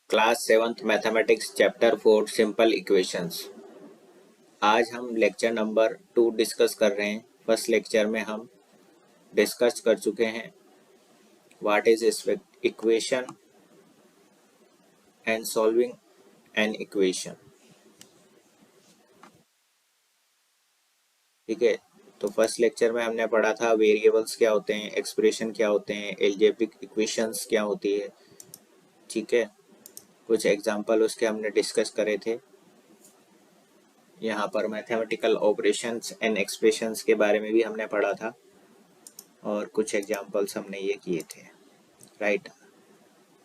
Class 7th mathematics chapter 4 simple equations. आज हम lecture number 2 discuss कर रहे हैं। फर्स्ट लेक्चर में हम डिस्कस कर चुके हैं what is equation and solving an equation. ठीक है, तो फर्स्ट लेक्चर में हमने पढ़ा था वेरिएबल्स क्या होते हैं, एक्सप्रेशन क्या होते हैं, एल्जेब्रिक इक्वेशंस क्या होती है। ठीक है, कुछ एग्जांपल उसके हमने डिस्कस करे थे। यहाँ पर मैथमेटिकल ऑपरेशंस एंड एक्सप्रेशंस के बारे में भी हमने पढ़ा था और कुछ एग्जांपल्स हमने ये किए थे। राइट,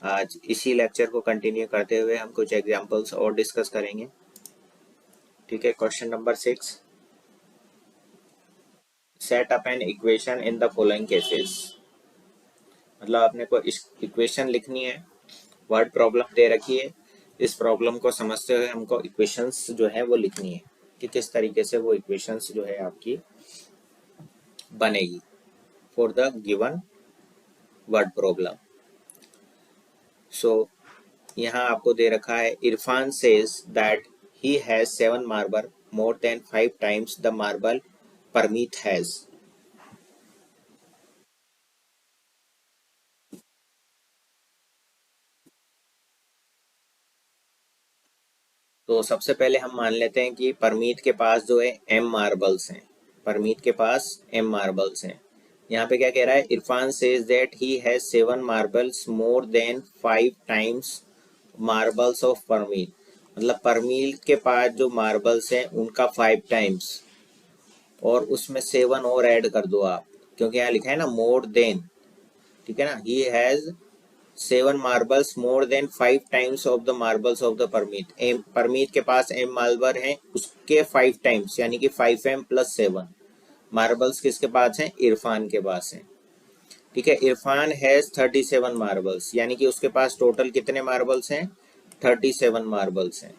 आज इसी लेक्चर को कंटिन्यू करते हुए हम कुछ एग्जांपल्स और डिस्कस करेंगे। ठीक है, question number 6, set up an equation in the following cases. मतलब अपने को इक्वेशन लिखनी है, वर्ड प्रॉब्लम दे रखी है, इस प्रॉब्लम को समझते हुए हमको इक्वेशंस जो है वो लिखनी है कि किस तरीके से वो इक्वेशंस जो है आपकी बनेगी for the given word problem. So यहाँ आपको दे रखा है Irfan says that he has 7 marble more than 5 times the marble Parmeet has. तो सबसे पहले हम मान लेते हैं कि परमीत के पास जो है m मार्बल्स हैं। परमीत के पास m मार्बल्स हैं। यहाँ पे क्या कह रहा है, Irfan says that he has 7 marbles more than 5 times marbles of Parmeet. मतलब परमीत के पास जो मार्बल्स हैं उनका 5 टाइम्स और उसमें 7 और ऐड कर दो आप, क्योंकि यहाँ लिखा है ना मोर देन। ठीक है ना, ही has 7 marbles more than 5 times of the marbles of the Parmeet. Parmeet के पास m मार्बल हैं, उसके 5 टाइम्स यानी कि 5m + 7 मार्बल्स किसके पास हैं, इरफान के पास हैं। ठीक है, इरफान हैज 37 मार्बल्स यानी कि उसके पास टोटल कितने मार्बल्स हैं, 37 मार्बल्स हैं।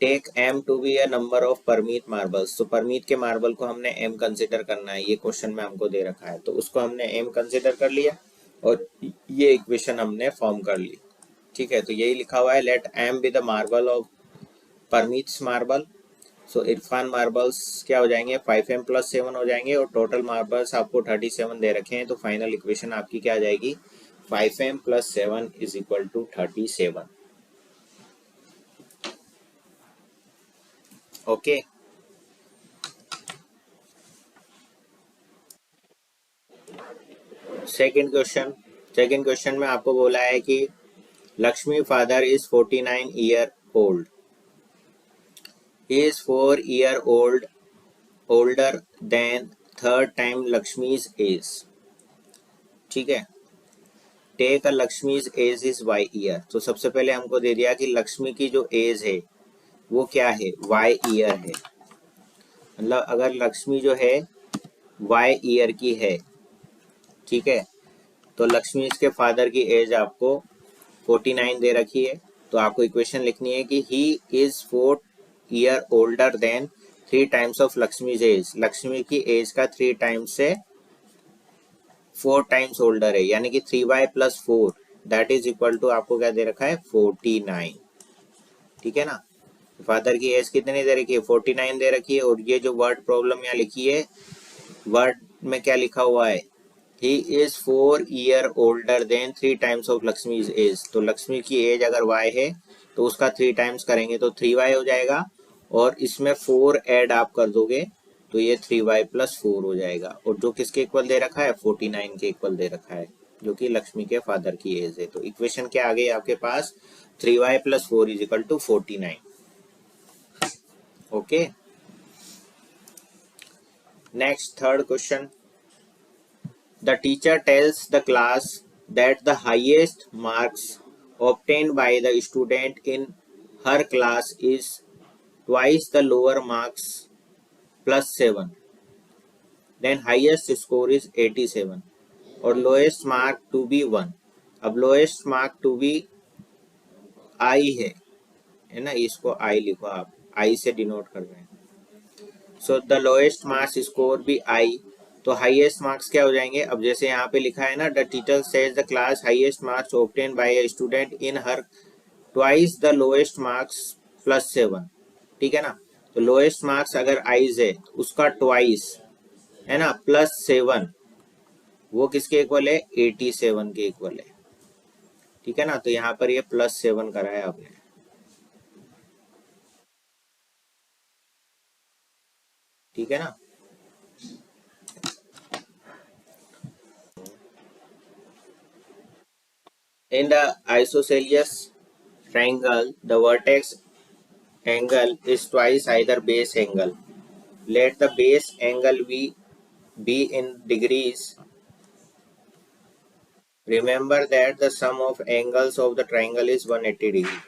Take m to be a number of Parmeet marbles. तो परमीत के मार्बल को हमने m कंसिडर करना है, ये क्वेश्चन में हमको दे रखा है, तो उसको हमने m कंसिडर कर लिया और ये इक्वेशन हमने फॉर्म कर ली। ठीक है, तो यही लिखा हुआ है, let m be the marble of Parmeet's marble. So Irfan marbles क्या हो जाएंगे, 5m + 7 हो जाएंगे और टोटल मार्बल्स आपको 37 दे रखे हैं। तो फाइनल इक्वेशन आपकी क्या आ जाएगी, 5m + 7 = 37। ओके, सेकेंड क्वेश्चन में आपको बोला है कि Lakshmi father is 49 year old, he is 4 year old older than third time Lakshmi's age. ठीक है, take a Lakshmi's age is y year. तो सबसे पहले हमको दे दिया कि लक्ष्मी की जो एज है वो क्या है, y ईयर है। मतलब अगर लक्ष्मी जो है y ईयर की है, ठीक है, तो लक्ष्मी के फादर की एज आपको 49 दे रखी है। तो आपको इक्वेशन लिखनी है कि he is 4 year older than 3 times of Lakshmi's age. Lakshmi की एज का 3 टाइम्स से 4 टाइम्स ओल्डर है, यानी कि 3y + 4 that is equal to आपको क्या दे रखा है, 49। ठीक है ना, फादर की एज कितनी दे रखी है, 49 दे रखी है। और ये जो वर्ड प्रॉब्लम यहाँ लिखी है, वर्ड में क्या लिखा हुआ है, he is 4 year older than 3 times of Lakshmi's age. तो लक्ष्मी की एज अगर y है तो उसका 3 टाइम्स करेंगे तो 3y हो जाएगा और इसमें 4 ऐड आप कर दोगे तो ये 3y + 4 हो जाएगा। और जो किसके इक्वल दे रखा है, 49 के इक्वल दे रखा है, जो कि लक्ष्मी के फादर की एज है। तो इक्वेशन क्या आ गई आपके पास, 3y + 4 = 49। Okay, next third question, the teacher tells the class that the highest marks obtained by the student in her class is twice the lower marks plus 7. Then highest score is 87 और lowest mark to be 1. अब lowest mark to be I है ना, इसको I लिखो आप, I से denote कर रहे हैं। So the lowest marks score भी I तो हाईएस्ट मार्क्स क्या हो जाएंगे, अब जैसे यहाँ पे लिखा है ना, the teacher says the class highest marks obtain bye a student in her twice the lowest marks +7, ठीक है ना। तो लोएस्ट मार्क्स अगर आइज है उसका ट्वाइस है ना +7, वो किसके इक्वल है, 87 के इक्वल है, ठीक है ना। तो यहाँ पर ये +7 करा है आपने, ठीक है ना। In the isosceles triangle, the vertex angle is twice either base angle. Let the base angle be in degrees. Remember that the sum of angles of the triangle is 180 degree.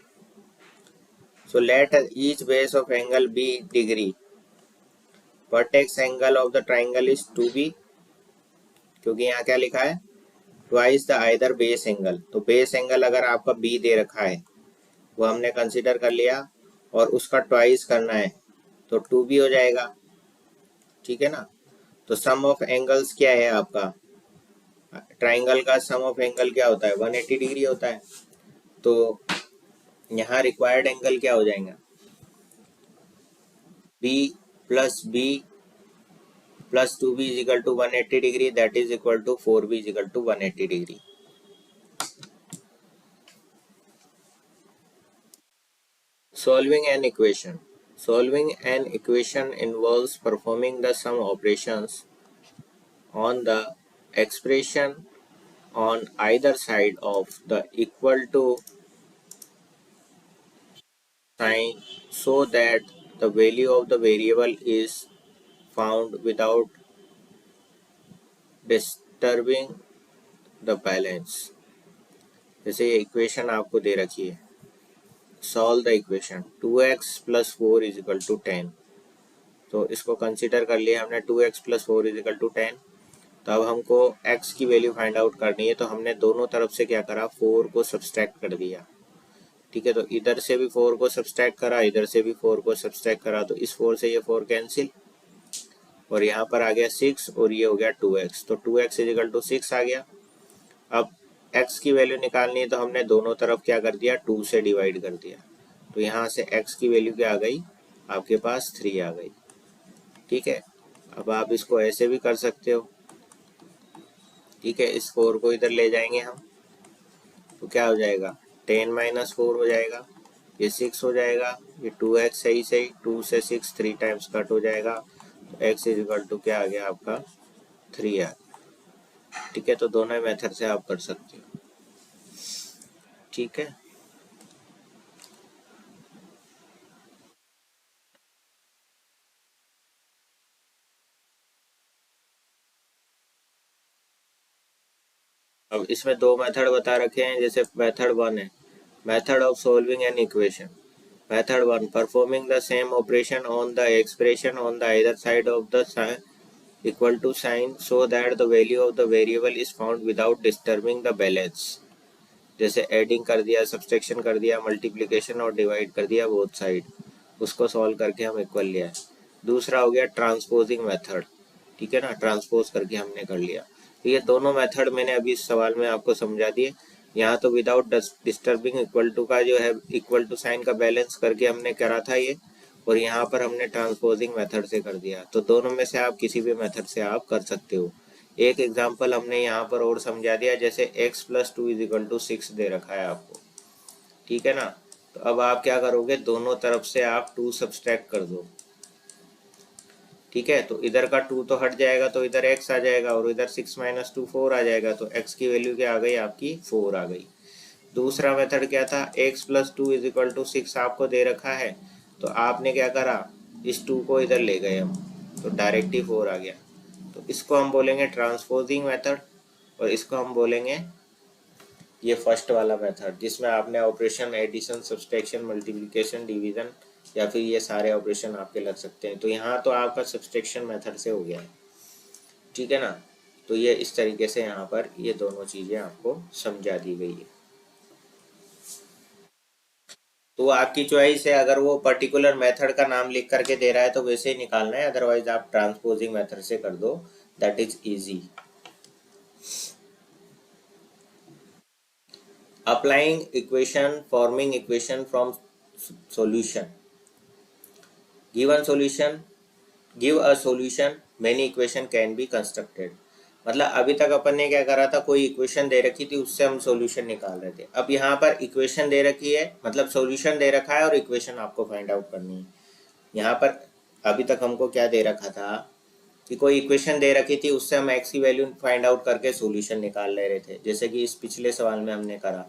So let each base of angle be degree. Vertex angle of the triangle is 2b, क्योंकि यहाँ क्या लिखा है, twice the either base angle. तो base angle अगर आपका B दे रखा है वो हमने कंसीडर कर लिया, और उसका ट्वाइस करना है तो 2b हो जाएगा, ठीक है ना। तो सम ऑफ एंगल्स क्या है आपका, ट्राइंगल का सम ऑफ एंगल क्या होता है, 180 डिग्री होता है। तो यहाँ रिक्वायर्ड एंगल क्या हो जाएगा, b plus B plus 2b is equal to 180 degree, that is equal to 4b is equal to 180 degree. Solving an equation. Solving an equation involves performing the sum operations on the expression on either side of the equal to sign so that the value of the variable is found without disturbing the balance। जैसे ये equation आपको दे रखी है, solve the equation 2x + 4 = 10। तो इसको consider कर लिया हमने, 2x + 4 = 10। तो अब हमको x की वैल्यू फाइंड आउट करनी है, तो हमने दोनों तरफ से क्या करा, 4 को सब्सट्रैक्ट कर दिया, ठीक है। तो इधर से भी 4 को सब्सट्रैक्ट करा, इधर से भी 4 को सब्सट्रैक्ट करा, तो इस 4 से ये 4 कैंसिल, और यहाँ पर आ गया 6 और ये हो गया 2x, तो 2x = 6 आ गया। अब x की वैल्यू निकालनी है तो हमने दोनों तरफ क्या कर दिया, 2 से डिवाइड कर दिया, तो यहाँ से x की वैल्यू क्या आ गई, आपके पास 3 आ गई, ठीक है। अब आप इसको ऐसे भी कर सकते हो, ठीक है। इस 4 को इधर ले जाएंगे हम, तो क्या हो जाएगा, 10 - 4 हो जाएगा, ये 6 हो जाएगा, ये 2x सही सही, 2 से 6 3 टाइम्स कट हो जाएगा, तो x = क्या आ गया आपका, 3 आ गया, ठीक है। तो दोनों मेथड से आप कर सकते हो, ठीक है। अब इसमें दो मेथड बता रखे हैं, जैसे मेथड 1 है, method of solving an equation. Method 1, performing the same operation on the expression on the other side of the equal to sign so that the value of the variable is found without disturbing the balance. जैसे adding कर दिया, subtraction कर दिया, multiplication और divide कर दिया both side, उसको solve करके हम इक्वल लिया है। दूसरा हो गया ट्रांसपोजिंग मेथड, ठीक है ना, ट्रांसपोज करके हमने कर लिया। तो ये दोनों मेथड मैंने अभी इस सवाल में आपको समझा दिए। यहाँ तो विदाउट डिस्टर्बिंग इक्वल टू का जो है, इक्वल टू साइन का बैलेंस करके हमने करा था ये, और यहाँ पर हमने ट्रांसपोजिंग मेथड से कर दिया। तो दोनों में से आप किसी भी मेथड से आप कर सकते हो। एक एग्जाम्पल हमने यहाँ पर और समझा दिया, जैसे x + 2 = 6 दे रखा है आपको, ठीक है ना। तो अब आप क्या करोगे, दोनों तरफ से आप 2 सब्सट्रैक्ट कर दो, ठीक है। तो इधर का 2 तो हट जाएगा, तो इधर x आ जाएगा, और इधर 6 - 2 4 आ जाएगा, तो x की वैल्यू क्या आ गई आपकी, 4 आ गई। दूसरा मेथड क्या था, x + 2 = 6 आपको दे रखा है, तो आपने क्या करा, इस 2 को इधर ले गए हम, तो डायरेक्ट ही 4 आ गया। तो इसको हम बोलेंगे ट्रांसपोजिंग मेथड, और इसको हम बोलेंगे ये फर्स्ट वाला मेथड, जिसमें आपने operation addition, subtraction, multiplication, division, या फिर ये सारे ऑपरेशन आपके लग सकते हैं। तो यहाँ तो आपका सब्सट्रैक्शन मेथड से हो गया है, ठीक है ना। तो ये इस तरीके से यहाँ पर ये दोनों चीज़ें आपको समझा दी गई है। तो आपकी चॉइस है, अगर वो पर्टिकुलर मेथड का नाम लिख करके दे रहा है तो वैसे ही निकालना है, अदरवाइज आप ट्रांसपोजिंग मेथड से कर दो, that is easy. Applying equation, forming equation from solution. Given solution, give a solution, many equation can be constructed. मतलब अभी तक अपन ने क्या करा था, कोई इक्वेशन दे रखी थी, उससे हम सॉल्यूशन निकाल रहे थे. अब यहाँ पर इक्वेशन दे रखी है, मतलब सॉल्यूशन दे रखा है और इक्वेशन आपको फाइंड आउट करनी है. यहाँ पर अभी तक हमको क्या दे रखा था कि कोई इक्वेशन दे रखी थी, उससे हम एक्स की वैल्यू फाइंड आउट करके सॉल्यूशन निकाल ले रहे थे, जैसे कि इस पिछले सवाल में हमने करा.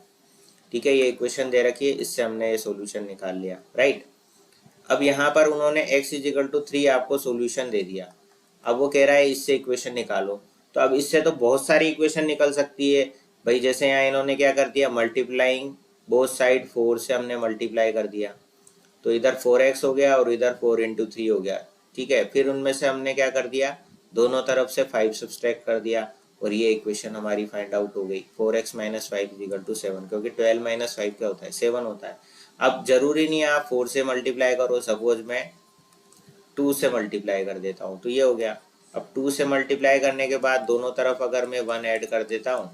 ठीक है, ये इक्वेशन दे रखी है, इससे हमने ये सॉल्यूशन निकाल लिया, राइट. अब यहाँ पर उन्होंने x इजिकल टू 3 आपको सॉल्यूशन दे दिया. अब वो कह रहा है इससे इक्वेशन निकालो. तो अब इससे तो बहुत सारी इक्वेशन निकल सकती है भाई. जैसे यहाँ इन्होंने क्या कर दिया, मल्टीप्लाइंग बोथ साइड 4 से हमने मल्टीप्लाई कर दिया, तो इधर 4x हो गया और इधर 4 इंटू 3 हो गया. ठीक है, फिर उनमें से हमने क्या कर दिया, दोनों तरफ से 5 सब्सट्रैक्ट कर दिया और ये इक्वेशन हमारी फाइंड आउट हो गई. 4x माइनस 5 इजिकल टू 7, क्योंकि 12 माइनस 5 क्या होता है, 7 होता है. अब जरूरी नहीं है आप 4 से मल्टीप्लाई करो, सपोज मैं 2 से मल्टीप्लाई कर देता हूँ, तो ये हो गया. अब 2 से मल्टीप्लाई करने के बाद दोनों तरफ अगर मैं 1 ऐड कर देता हूँ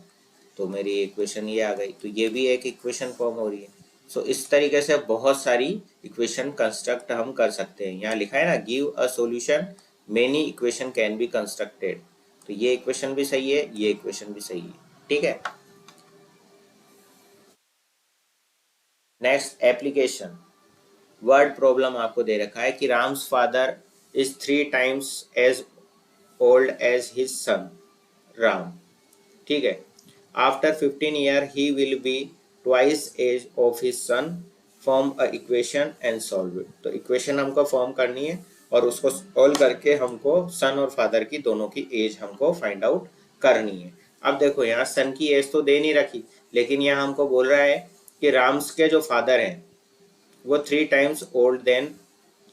तो मेरी इक्वेशन ये आ गई. तो ये भी एक इक्वेशन फॉर्म हो रही है. सो इस तरीके से बहुत सारी इक्वेशन कंस्ट्रक्ट हम कर सकते हैं. यहाँ लिखा है ना, give a solution, many equation can be constructed. तो ये इक्वेशन भी सही है, ये इक्वेशन भी सही है. ठीक है, नेक्स्ट एप्लीकेशन. वर्ड प्रॉब्लम आपको दे रखा है कि Ram's father is 3 times age old age his son Ram. ठीक है, after 15 year he will be twice age of his son. Form a equation and solve it. तो इक्वेशन हमको फॉर्म करनी है और उसको सॉल्व करके हमको सन और फादर की दोनों की एज हमको फाइंड आउट करनी है. अब देखो यहाँ सन की एज तो दे नहीं रखी, लेकिन यहाँ हमको बोल रहा है कि राम्स के जो फादर हैं वो 3 टाइम्स ओल्ड देन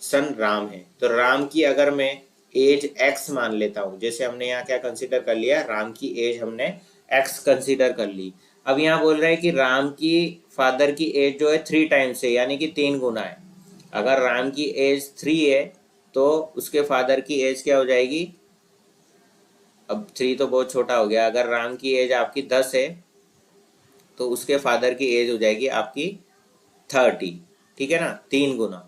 सन राम है. तो राम की अगर मैं एज x मान लेता हूँ, जैसे हमने यहाँ क्या कंसीडर कर लिया, राम की एज हमने x कंसीडर कर ली. अब यहाँ बोल रहा है कि राम की फादर की एज जो है 3 टाइम्स है, यानी कि 3 गुना है. अगर राम की एज 3 है तो उसके फादर की एज क्या हो जाएगी, अब 3 तो बहुत छोटा हो गया. अगर राम की एज आपकी 10 है तो उसके फादर की एज हो जाएगी आपकी 30. ठीक है ना, 3 गुना.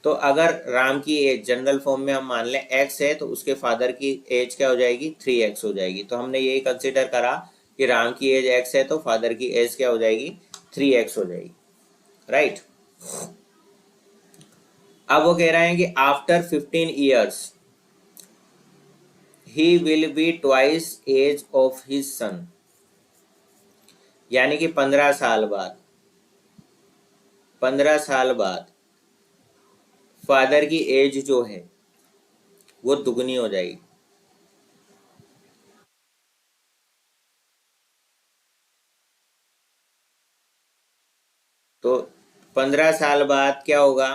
तो अगर राम की एज जनरल फॉर्म में हम मान लें x है, तो उसके फादर की एज क्या हो जाएगी, 3x हो जाएगी. तो हमने यही कंसीडर करा कि राम की एज x है तो फादर की एज क्या हो जाएगी, 3x हो जाएगी, राइट. अब वो कह रहे हैं कि after 15 years he will be twice age of his son. यानी कि 15 साल बाद, 15 साल बाद फादर की एज जो है वो दुगनी हो जाएगी. तो 15 साल बाद क्या होगा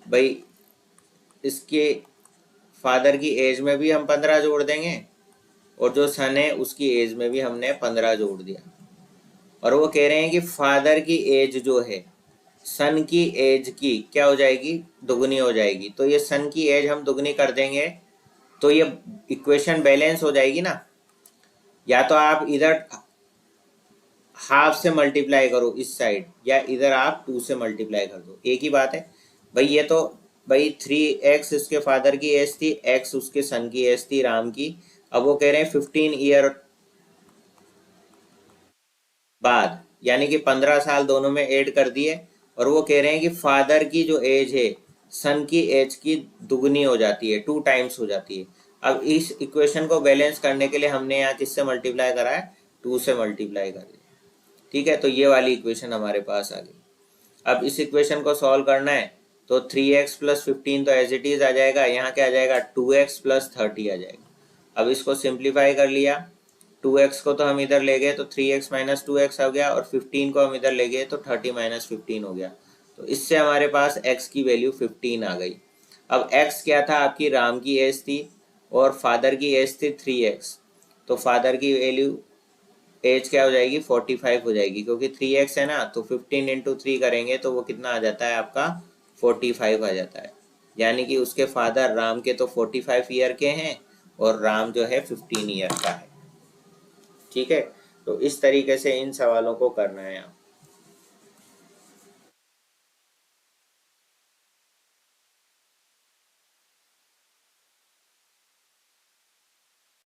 भाई, इसके फादर की एज में भी हम 15 जोड़ देंगे और जो सन है उसकी एज में भी हमने 15 जोड़ दिया. और वो कह रहे हैं कि फादर की एज जो है सन की एज की क्या हो जाएगी, दुगनी हो जाएगी. तो ये सन की एज हम दुगनी कर देंगे तो ये इक्वेशन बैलेंस हो जाएगी ना. या तो आप इधर हाफ से मल्टीप्लाई करो इस साइड, या इधर आप 2 से मल्टीप्लाई कर दो, एक ही बात है भाई. ये तो भाई 3x इसके फादर की एज थी, x उसके सन की एज थी राम की. अब वो कह रहे हैं 15 ईयर बाद, यानी कि 15 साल दोनों में ऐड कर दिए. और वो कह रहे हैं कि फादर की जो एज है सन की एज की दुगनी हो जाती है, 2 टाइम्स हो जाती है. अब इस इक्वेशन को बैलेंस करने के लिए हमने यहाँ किससे मल्टीप्लाई करा है, 2 से मल्टीप्लाई कर दिया. ठीक है, तो ये वाली इक्वेशन हमारे पास आ गई. अब इस इक्वेशन को सॉल्व करना है तो 3x प्लस 15 तो एज इट इज आ जाएगा. यहाँ क्या आ जाएगा, 2x प्लस 30 आ जाएगा. अब इसको सिंप्लीफाई कर लिया, 2x को तो हम इधर ले गए तो 3x माइनस 2x हो गया, और 15 को हम इधर ले गए तो 30 माइनस 15 हो गया. तो इससे हमारे पास x की वैल्यू 15 आ गई. अब x क्या था, आपकी राम की एज थी और फादर की एज थी 3x. तो फादर की वैल्यू एज क्या हो जाएगी, 45 हो जाएगी, क्योंकि 3x है ना. तो 15 इंटू 3 करेंगे तो वो कितना आ जाता है आपका, 45 आ जाता है. यानी कि उसके फादर राम के तो 45 ईयर के हैं और राम जो है 15 ईयर का है। ठीक है, तो इस तरीके से इन सवालों को करना है आप।